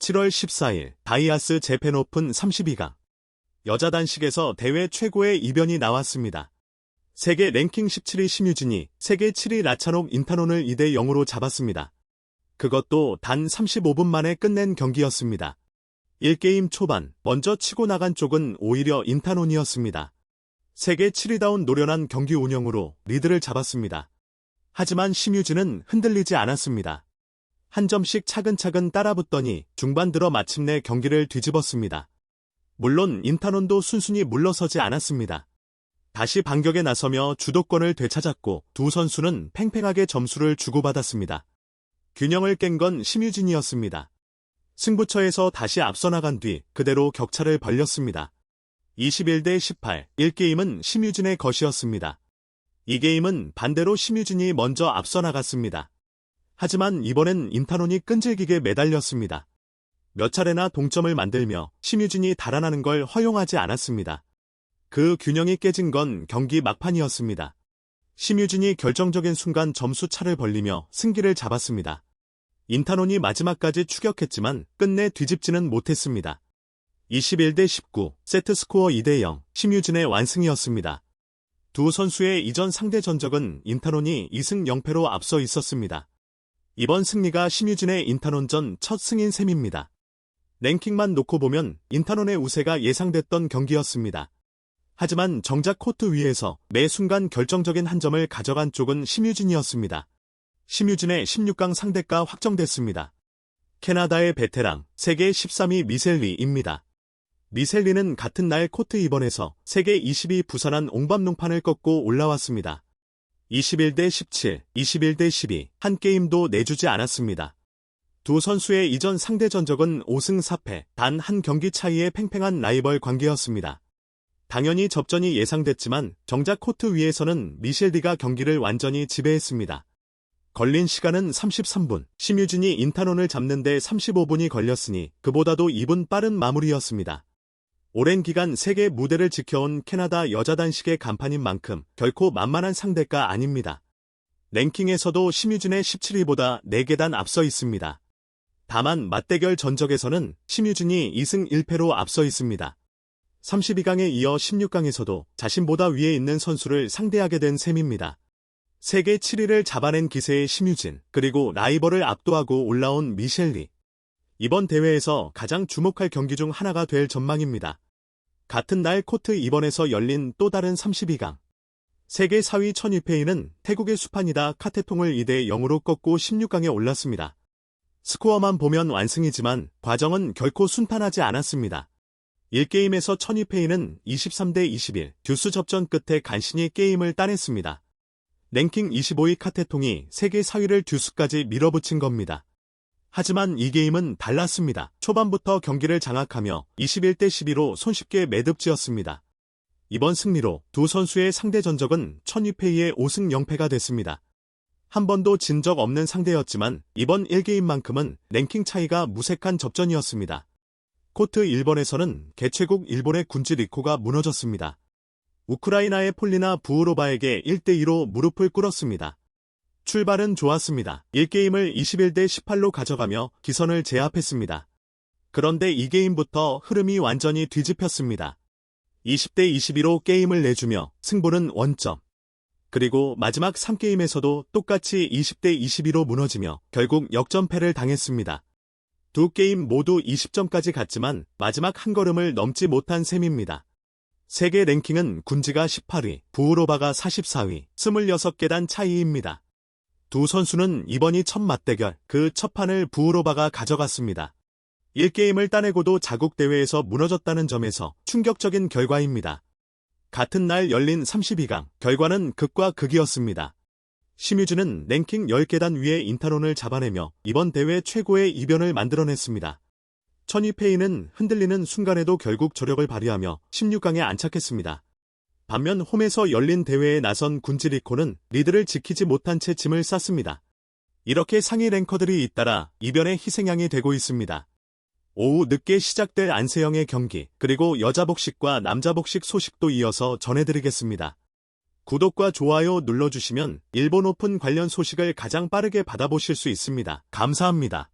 7월 14일 다이아스 재팬 오픈 32강 여자 단식에서 대회 최고의 이변이 나왔습니다. 세계 랭킹 17위 심유진이 세계 7위 라차녹 인타논을 2대 0으로 잡았습니다. 그것도 단 35분 만에 끝낸 경기였습니다. 1게임 초반 먼저 치고 나간 쪽은 오히려 인타논이었습니다. 세계 7위다운 노련한 경기 운영으로 리드를 잡았습니다. 하지만 심유진은 흔들리지 않았습니다. 한 점씩 차근차근 따라붙더니 중반 들어 마침내 경기를 뒤집었습니다. 물론 인타논도 순순히 물러서지 않았습니다. 다시 반격에 나서며 주도권을 되찾았고 두 선수는 팽팽하게 점수를 주고받았습니다. 균형을 깬 건 심유진이었습니다. 승부처에서 다시 앞서 나간 뒤 그대로 격차를 벌렸습니다. 21대 18, 1게임은 심유진의 것이었습니다. 2게임은 반대로 심유진이 먼저 앞서 나갔습니다. 하지만 이번엔 인타논이 끈질기게 매달렸습니다. 몇 차례나 동점을 만들며 심유진이 달아나는 걸 허용하지 않았습니다. 그 균형이 깨진 건 경기 막판이었습니다. 심유진이 결정적인 순간 점수 차를 벌리며 승기를 잡았습니다. 인타논이 마지막까지 추격했지만 끝내 뒤집지는 못했습니다. 21대 19, 세트 스코어 2대 0, 심유진의 완승이었습니다. 두 선수의 이전 상대 전적은 인타논이 2승 0패로 앞서 있었습니다. 이번 승리가 심유진의 인타논전 첫 승인 셈입니다. 랭킹만 놓고 보면 인타논의 우세가 예상됐던 경기였습니다. 하지만 정작 코트 위에서 매 순간 결정적인 한 점을 가져간 쪽은 심유진이었습니다. 심유진의 16강 상대가 확정됐습니다. 캐나다의 베테랑, 세계 13위 미셀리입니다. 미셀리는 같은 날 코트 2번에서 세계 20위 부산한 옹밤농판을 꺾고 올라왔습니다. 21대 17, 21대 12, 한 게임도 내주지 않았습니다. 두 선수의 이전 상대 전적은 5승 4패, 단 한 경기 차이의 팽팽한 라이벌 관계였습니다. 당연히 접전이 예상됐지만 정작 코트 위에서는 미셸디가 경기를 완전히 지배했습니다. 걸린 시간은 33분, 심유진이 인타논을 잡는데 35분이 걸렸으니 그보다도 2분 빠른 마무리였습니다. 오랜 기간 세계 무대를 지켜온 캐나다 여자 단식의 간판인 만큼 결코 만만한 상대가 아닙니다. 랭킹에서도 심유진의 17위보다 4계단 앞서 있습니다. 다만 맞대결 전적에서는 심유진이 2승 1패로 앞서 있습니다. 32강에 이어 16강에서도 자신보다 위에 있는 선수를 상대하게 된 셈입니다. 세계 7위를 잡아낸 기세의 심유진, 그리고 라이벌을 압도하고 올라온 미셸리. 이번 대회에서 가장 주목할 경기 중 하나가 될 전망입니다. 같은 날 코트 2번에서 열린 또 다른 32강. 세계 4위 천유페이는 태국의 수판이다 카테통을 2대 0으로 꺾고 16강에 올랐습니다. 스코어만 보면 완승이지만 과정은 결코 순탄하지 않았습니다. 1게임에서 천유페이는 23대 21, 듀스 접전 끝에 간신히 게임을 따냈습니다. 랭킹 25위 카테통이 세계 4위를 듀스까지 밀어붙인 겁니다. 하지만 이 게임은 달랐습니다. 초반부터 경기를 장악하며 21대 12로 손쉽게 매듭지었습니다. 이번 승리로 두 선수의 상대 전적은 천유페이의 5승 0패가 됐습니다. 한 번도 진 적 없는 상대였지만 이번 1게임만큼은 랭킹 차이가 무색한 접전이었습니다. 코트 1번에서는 개최국 일본의 군지 리코가 무너졌습니다. 우크라이나의 폴리나 부우로바에게 1대2로 무릎을 꿇었습니다. 출발은 좋았습니다. 1게임을 21대 18로 가져가며 기선을 제압했습니다. 그런데 2게임부터 흐름이 완전히 뒤집혔습니다. 20대 22로 게임을 내주며 승부는 원점. 그리고 마지막 3게임에서도 똑같이 20대 22로 무너지며 결국 역전패를 당했습니다. 두 게임 모두 20점까지 갔지만 마지막 한 걸음을 넘지 못한 셈입니다. 세계 랭킹은 군지가 18위, 부우로바가 44위, 26계단 차이입니다. 두 선수는 이번이 첫 맞대결, 그 첫 판을 부우로바가 가져갔습니다. 1게임을 따내고도 자국 대회에서 무너졌다는 점에서 충격적인 결과입니다. 같은 날 열린 32강, 결과는 극과 극이었습니다. 심유진은 랭킹 10계단 위에 인타논을 잡아내며 이번 대회 최고의 이변을 만들어냈습니다. 천유페이는 흔들리는 순간에도 결국 저력을 발휘하며 16강에 안착했습니다. 반면 홈에서 열린 대회에 나선 군지리코는 리드를 지키지 못한 채 짐을 쌌습니다. 이렇게 상위 랭커들이 잇따라 이변의 희생양이 되고 있습니다. 오후 늦게 시작될 안세영의 경기, 그리고 여자 복식과 남자 복식 소식도 이어서 전해드리겠습니다. 구독과 좋아요 눌러주시면 일본 오픈 관련 소식을 가장 빠르게 받아보실 수 있습니다. 감사합니다.